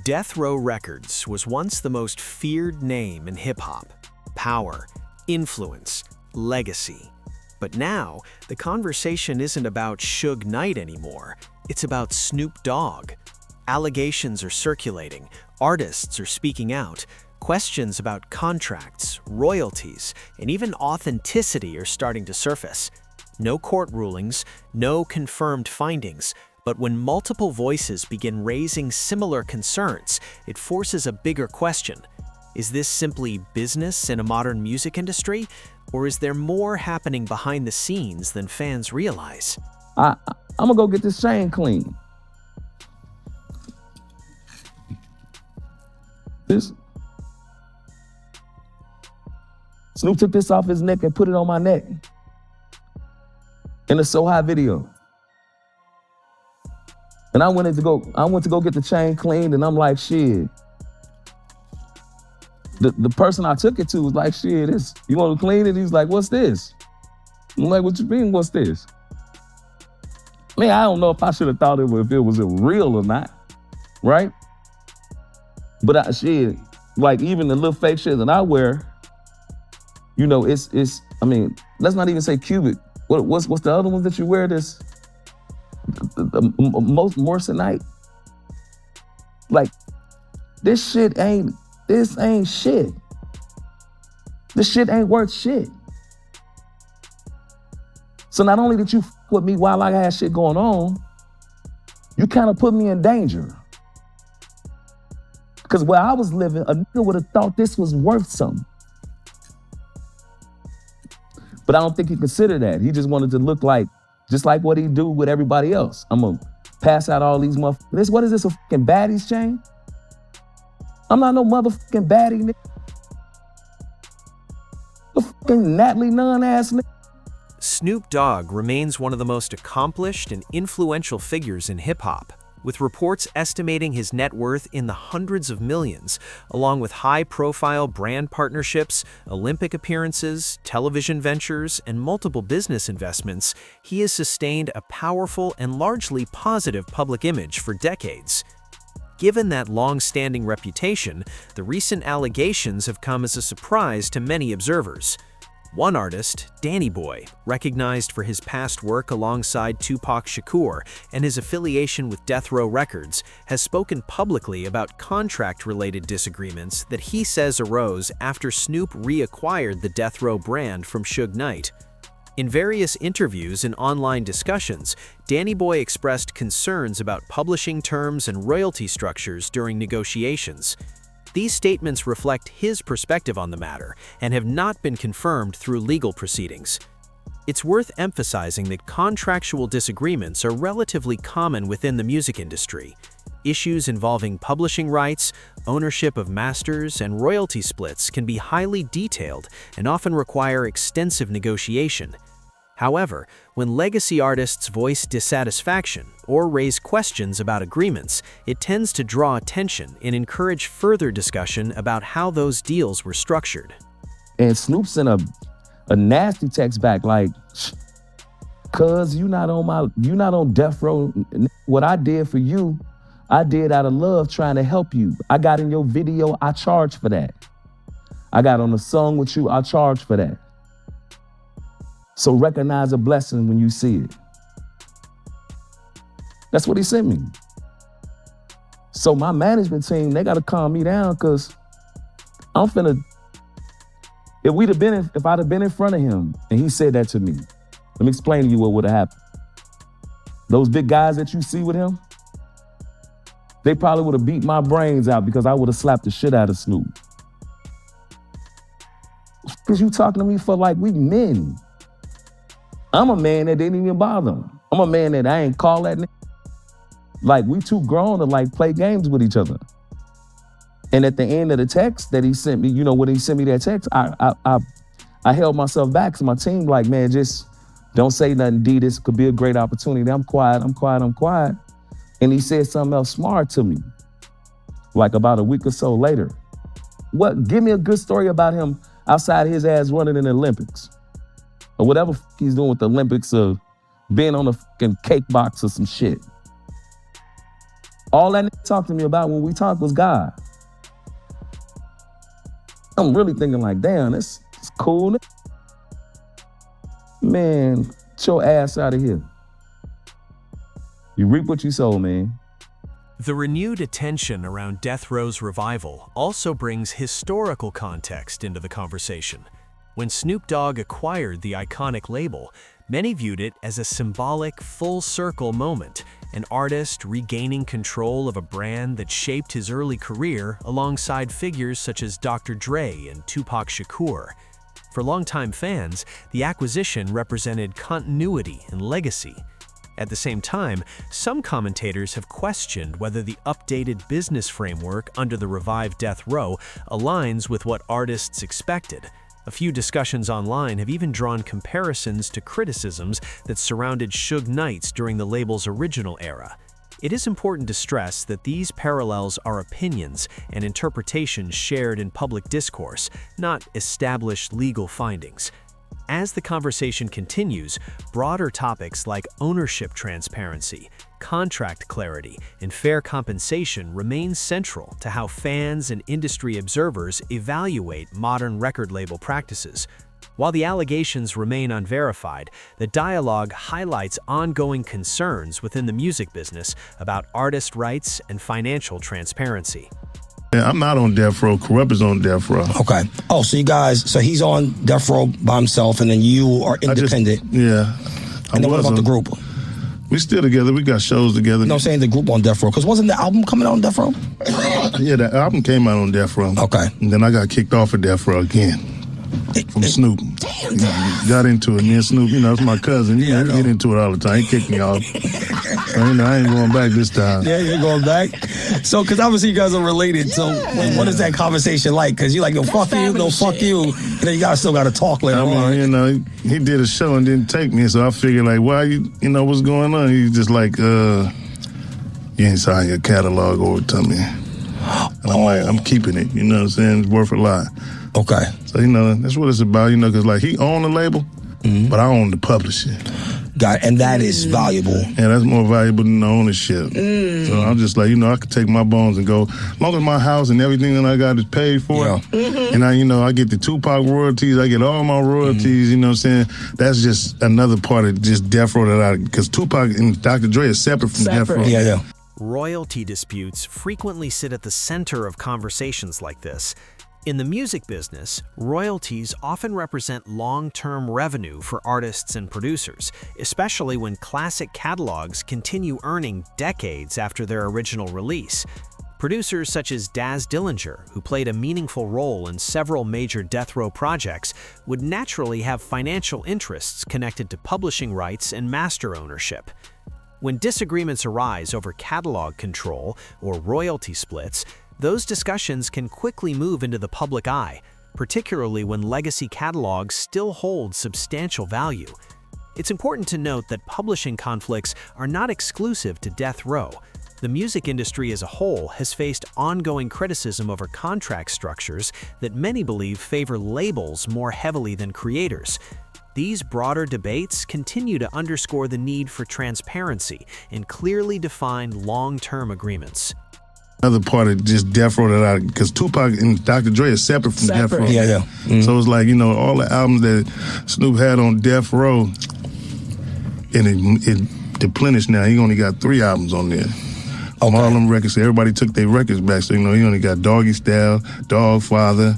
Death Row Records was once the most feared name in hip-hop. Power, influence, legacy. But now, the conversation isn't about Suge Knight anymore. It's about Snoop Dogg. Allegations are circulating, artists are speaking out, questions about contracts, royalties, and even authenticity are starting to surface. No court rulings, no confirmed findings, but when multiple voices begin raising similar concerns, it forces a bigger question. Is this simply business in a modern music industry, or is there more happening behind the scenes than fans realize? I'm gonna go get this chain clean. This Snoop took this off his neck and put it on my neck in a So High video. And I went to go get the chain cleaned, and I'm like, shit. The person I took it to was like, shit, you want to clean it? He's like, what's this? I'm like, what you mean, what's this? Man, I don't know if I should have thought if it was real or not, right? But shit, like even the little fake shit that I wear, you know, it's. I mean, let's not even say cubic. What's the other ones that you wear? This most tonight. Like, this ain't shit. This shit ain't worth shit. So not only did you f with me while I had shit going on, you kind of put me in danger. Because where I was living, a nigga would have thought this was worth something. But I don't think he considered that. He just wanted to look like, just like what he do with everybody else. I'm gonna pass out all these motherfuckers. What is this, a fucking baddies chain? I'm not no motherfucking baddie, nigga. A fucking Natalie Nunn ass nigga. Snoop Dogg remains one of the most accomplished and influential figures in hip-hop, with reports estimating his net worth in the hundreds of millions, along with high-profile brand partnerships, Olympic appearances, television ventures, and multiple business investments. He has sustained a powerful and largely positive public image for decades. Given that long-standing reputation, the recent allegations have come as a surprise to many observers. One artist, Danny Boy, recognized for his past work alongside Tupac Shakur and his affiliation with Death Row Records, has spoken publicly about contract-related disagreements that he says arose after Snoop reacquired the Death Row brand from Suge Knight. In various interviews and online discussions, Danny Boy expressed concerns about publishing terms and royalty structures during negotiations. These statements reflect his perspective on the matter and have not been confirmed through legal proceedings. It's worth emphasizing that contractual disagreements are relatively common within the music industry. Issues involving publishing rights, ownership of masters, and royalty splits can be highly detailed and often require extensive negotiation. However, when legacy artists voice dissatisfaction or raise questions about agreements, it tends to draw attention and encourage further discussion about how those deals were structured. And Snoop sent a nasty text back like, cuz you not on death row. What I did for you, I did out of love, trying to help you. I got in your video, I charged for that. I got on a song with you, I charged for that. So recognize a blessing when you see it. That's what he sent me. So my management team, they gotta calm me down, because if I'd have been in front of him and he said that to me, let me explain to you what would have happened. Those big guys that you see with him, they probably would have beat my brains out because I would have slapped the shit out of Snoop. Because you talking to me for like we men. I'm a man that didn't even bother him. I'm a man that I ain't call that nigga. Like, we too grown to like play games with each other. And at the end of the text that he sent me, you know, when he sent me that text, I held myself back. So my team like, man, just don't say nothing, D. This could be a great opportunity. I'm quiet. And he said something else smart to me, like about a week or so later. Give me a good story about him outside his ass running in the Olympics. Or whatever he's doing with the Olympics, of being on a fucking cake box or some shit. All that nigga talked to me about when we talked was God. I'm really thinking like, damn, it's cool. Man, get your ass out of here. You reap what you sow, man. The renewed attention around Death Row's revival also brings historical context into the conversation. When Snoop Dogg acquired the iconic label, many viewed it as a symbolic, full-circle moment, an artist regaining control of a brand that shaped his early career alongside figures such as Dr. Dre and Tupac Shakur. For longtime fans, the acquisition represented continuity and legacy. At the same time, some commentators have questioned whether the updated business framework under the revived Death Row aligns with what artists expected. A few discussions online have even drawn comparisons to criticisms that surrounded Suge Knight during the label's original era. It is important to stress that these parallels are opinions and interpretations shared in public discourse, not established legal findings. As the conversation continues, broader topics like ownership transparency, contract clarity, and fair compensation remain central to how fans and industry observers evaluate modern record label practices. While the allegations remain unverified, the dialogue highlights ongoing concerns within the music business about artist rights and financial transparency. Yeah, I'm not on death row. Corrupt is on death row. Okay. Oh, so you guys, so he's on death row by himself, and then you are independent. And then what about the group? We still together. We got shows together. No, I'm saying the group on death row, because wasn't the album coming out on death row? Yeah, the album came out on death row. Okay. And then I got kicked off of death row again. From Snoop. Got into it. Me and Snoop, it's my cousin. Yeah, we get into it all the time. He kicked me off. I ain't going back this time. Yeah, you're going back? So, because obviously you guys are related. So, what is that conversation like? Because you're like, no, fuck you, no, fuck you. And then you guys still got to talk later on. He did a show and didn't take me. So I figured, like, why what's going on? He's just like, you ain't signing your catalog over to me. And I'm like, I'm keeping it. You know what I'm saying? It's worth a lot. Okay. So, that's what it's about, because, like, he owned the label, but I own the publishing. Got it. And that is valuable. Yeah, that's more valuable than the ownership. So I'm just like, I could take my bones and go, as long as my house and everything that I got is paid for, and I get the Tupac royalties, I get all my royalties, you know what I'm saying? That's just another part of just death row because Tupac and Dr. Dre is separate from death row. Yeah. Royalty disputes frequently sit at the center of conversations like this. In the music business, royalties often represent long-term revenue for artists and producers, especially when classic catalogs continue earning decades after their original release. Producers such as Daz Dillinger, who played a meaningful role in several major death row projects, would naturally have financial interests connected to publishing rights and master ownership. When disagreements arise over catalog control or royalty splits, those discussions can quickly move into the public eye, particularly when legacy catalogs still hold substantial value. It's important to note that publishing conflicts are not exclusive to death row. The music industry as a whole has faced ongoing criticism over contract structures that many believe favor labels more heavily than creators. These broader debates continue to underscore the need for transparency and clearly defined long-term agreements. Another part of just death row because Tupac and Dr. Dre are separate from death row. Yeah. So it's like, all the albums that Snoop had on death row, and it deplenished now. He only got 3 albums on there. All them records, everybody took their records back. So, he only got Doggy Style, Dog Father,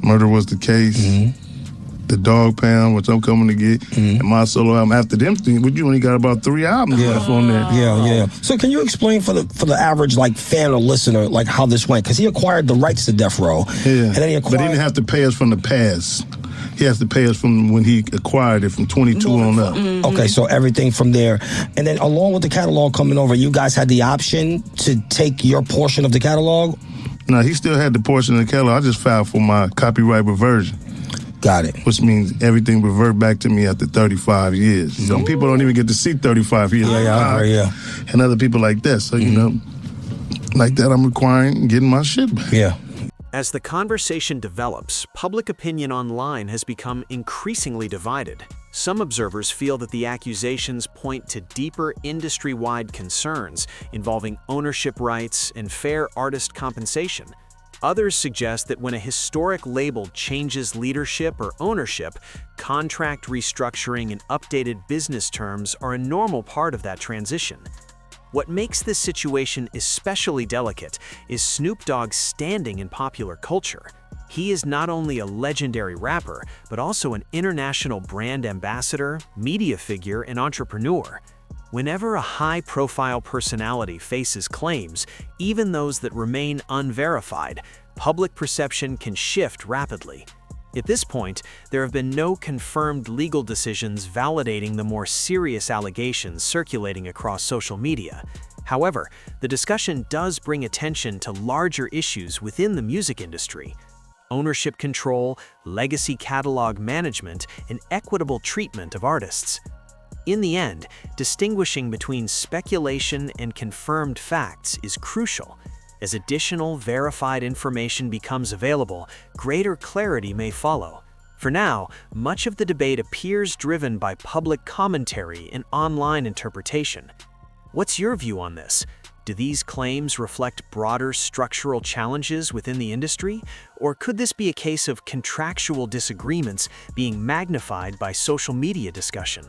Murder Was the Case, the Dog Pound, which I'm coming to get, and my solo album. After them, you only got about 3 albums left on there. Yeah. So can you explain for the average fan or listener how this went? Because he acquired the rights to Death Row. Yeah. And then he acquired. But he didn't have to pay us from the past. He has to pay us from when he acquired it from 22 on up. Okay, so everything from there. And then along with the catalog coming over, you guys had the option to take your portion of the catalog? No, he still had the portion of the catalog. I just filed for my copyright reversion. Got it. Which means everything revert back to me after 35 years. Some people don't even get to see 35 years. Yeah. And other people like that. So, like that, I'm requiring getting my shit back. Yeah. As the conversation develops, public opinion online has become increasingly divided. Some observers feel that the accusations point to deeper industry-wide concerns involving ownership rights and fair artist compensation. Others suggest that when a historic label changes leadership or ownership, contract restructuring and updated business terms are a normal part of that transition. What makes this situation especially delicate is Snoop Dogg's standing in popular culture. He is not only a legendary rapper, but also an international brand ambassador, media figure, and entrepreneur. Whenever a high-profile personality faces claims, even those that remain unverified, public perception can shift rapidly. At this point, there have been no confirmed legal decisions validating the more serious allegations circulating across social media. However, the discussion does bring attention to larger issues within the music industry. Ownership control, legacy catalog management, and equitable treatment of artists. In the end, distinguishing between speculation and confirmed facts is crucial. As additional verified information becomes available, greater clarity may follow. For now, much of the debate appears driven by public commentary and online interpretation. What's your view on this? Do these claims reflect broader structural challenges within the industry? Or could this be a case of contractual disagreements being magnified by social media discussion?